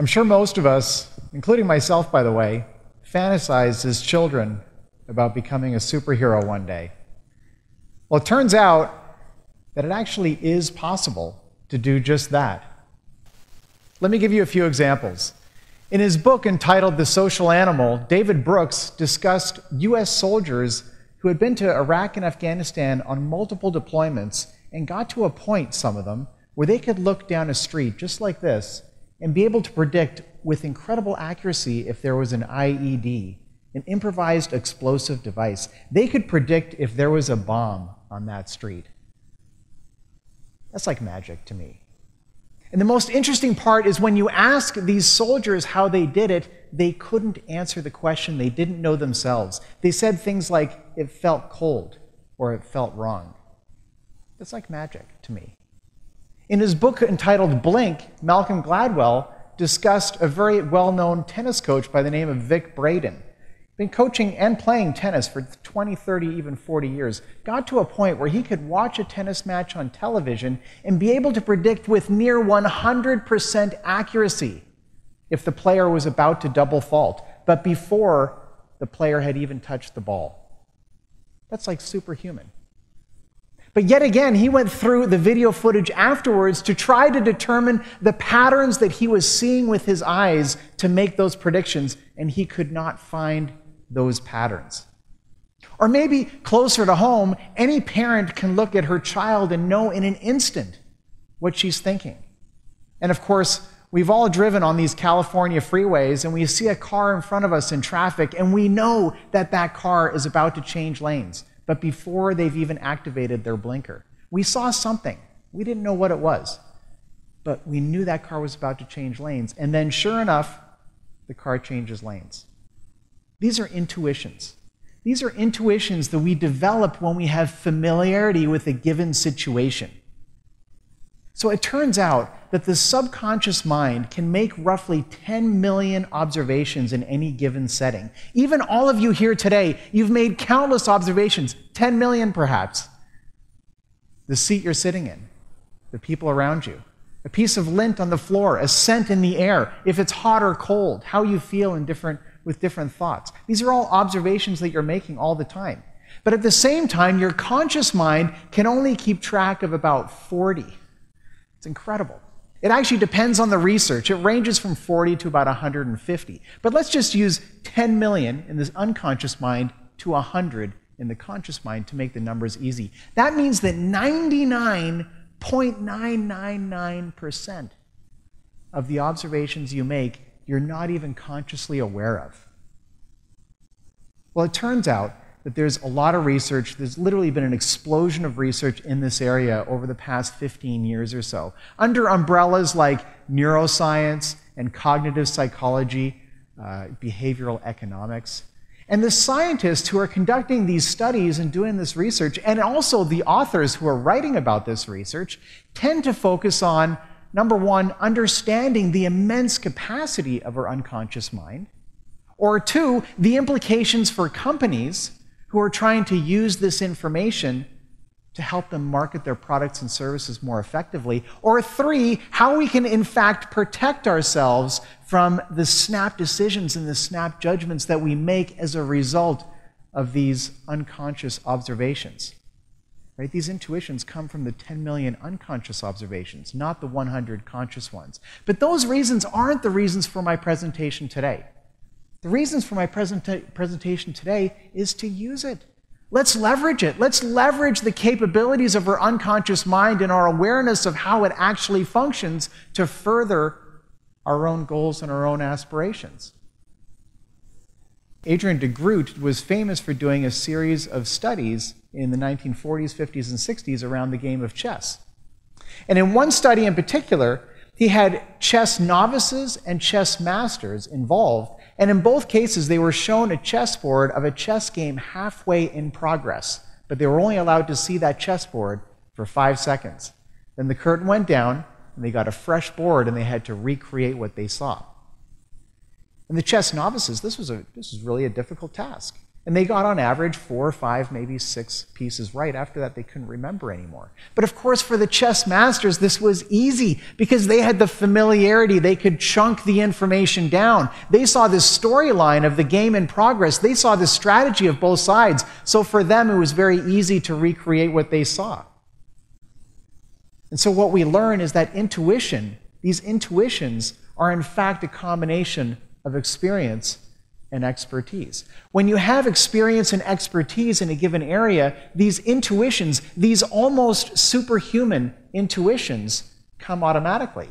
I'm sure most of us, including myself, by the way, fantasized as children about becoming a superhero one day. Well, it turns out that it actually is possible to do just that. Let me give you a few examples. In his book entitled The Social Animal, David Brooks discussed U.S. soldiers who had been to Iraq and Afghanistan on multiple deployments and got to a point, some of them, where they could look down a street just like this and be able to predict with incredible accuracy if there was an IED, an improvised explosive device. They could predict if there was a bomb on that street. That's like magic to me. And the most interesting part is when you ask these soldiers how they did it, they couldn't answer the question. They didn't know themselves. They said things like, it felt cold, or it felt wrong. That's like magic to me. In his book entitled Blink, Malcolm Gladwell discussed a very well-known tennis coach by the name of Vic Braden. Been coaching and playing tennis for 20, 30, even 40 years. Got to a point where he could watch a tennis match on television and be able to predict with near 100% accuracy if the player was about to double fault, but before the player had even touched the ball. That's like superhuman. But yet again, he went through the video footage afterwards to try to determine the patterns that he was seeing with his eyes to make those predictions, and he could not find those patterns. Or maybe closer to home, any parent can look at her child and know in an instant what she's thinking. And of course, we've all driven on these California freeways and we see a car in front of us in traffic and we know that that car is about to change lanes. But before they've even activated their blinker, we saw something. We didn't know what it was, but we knew that car was about to change lanes. And then sure enough, the car changes lanes. These are intuitions. These are intuitions that we develop when we have familiarity with a given situation. So it turns out that the subconscious mind can make roughly 10 million observations in any given setting. Even all of you here today, you've made countless observations, 10 million perhaps. The seat you're sitting in, the people around you, a piece of lint on the floor, a scent in the air, if it's hot or cold, how you feel with different thoughts. These are all observations that you're making all the time. But at the same time, your conscious mind can only keep track of about 40. It's incredible. It actually depends on the research. It ranges from 40 to about 150. But let's just use 10 million in this unconscious mind to 100 in the conscious mind to make the numbers easy. That means that 99.999% of the observations you make, you're not even consciously aware of. Well, it turns out that there's a lot of research. There's literally been an explosion of research in this area over the past 15 years or so, under umbrellas like neuroscience and cognitive psychology, behavioral economics. And the scientists who are conducting these studies and doing this research, and also the authors who are writing about this research, tend to focus on, number one, understanding the immense capacity of our unconscious mind, or two, the implications for companies who are trying to use this information to help them market their products and services more effectively, or three, how we can in fact protect ourselves from the snap decisions and the snap judgments that we make as a result of these unconscious observations. Right? These intuitions come from the 10 million unconscious observations, not the 100 conscious ones. But those reasons aren't the reasons for my presentation today. The reasons for my presentation today is to use it. Let's leverage it. Let's leverage the capabilities of our unconscious mind and our awareness of how it actually functions to further our own goals and our own aspirations. Adrian de Groot was famous for doing a series of studies in the 1940s, 50s, and 60s around the game of chess. And in one study in particular, he had chess novices and chess masters involved, and in both cases, they were shown a chessboard of a chess game halfway in progress, but they were only allowed to see that chessboard for 5 seconds. Then the curtain went down, and they got a fresh board, and they had to recreate what they saw. And the chess novices, this was really a difficult task. And they got on average 4 or 5, maybe 6 pieces right. After that, they couldn't remember anymore. But of course, for the chess masters, this was easy because they had the familiarity. They could chunk the information down. They saw this storyline of the game in progress. They saw the strategy of both sides. So for them, it was very easy to recreate what they saw. And so what we learn is that intuition, these intuitions, are in fact a combination of experience and expertise. When you have experience and expertise in a given area, these intuitions, these almost superhuman intuitions, come automatically.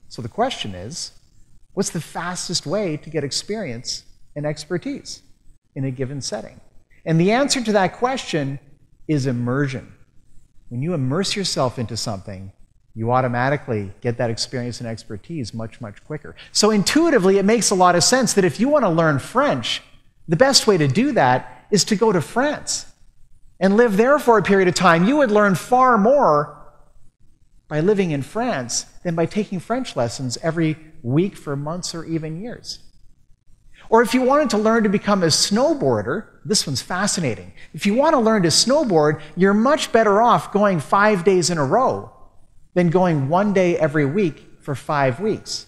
So the question is, what's the fastest way to get experience and expertise in a given setting? And the answer to that question is immersion. When you immerse yourself into something, you automatically get that experience and expertise much, much quicker. So intuitively, it makes a lot of sense that if you want to learn French, the best way to do that is to go to France and live there for a period of time. You would learn far more by living in France than by taking French lessons every week for months or even years. Or if you wanted to learn to become a snowboarder, this one's fascinating. If you want to learn to snowboard, you're much better off going 5 days in a row than going 1 day every week for 5 weeks.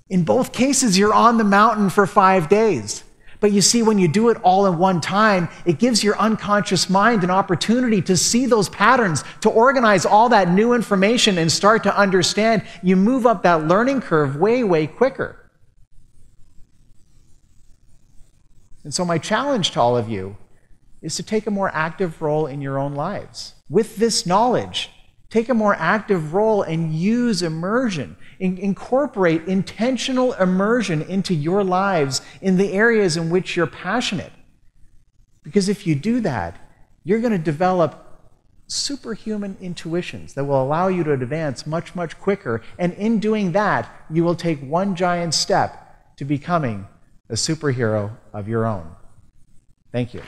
In both cases, you're on the mountain for 5 days. But you see, when you do it all in one time, it gives your unconscious mind an opportunity to see those patterns, to organize all that new information and start to understand. You move up that learning curve way, way quicker. And so my challenge to all of you is to take a more active role in your own lives. With this knowledge, take a more active role and use immersion. Incorporate intentional immersion into your lives in the areas in which you're passionate. Because if you do that, you're going to develop superhuman intuitions that will allow you to advance much, much quicker. And in doing that, you will take one giant step to becoming a superhero of your own. Thank you.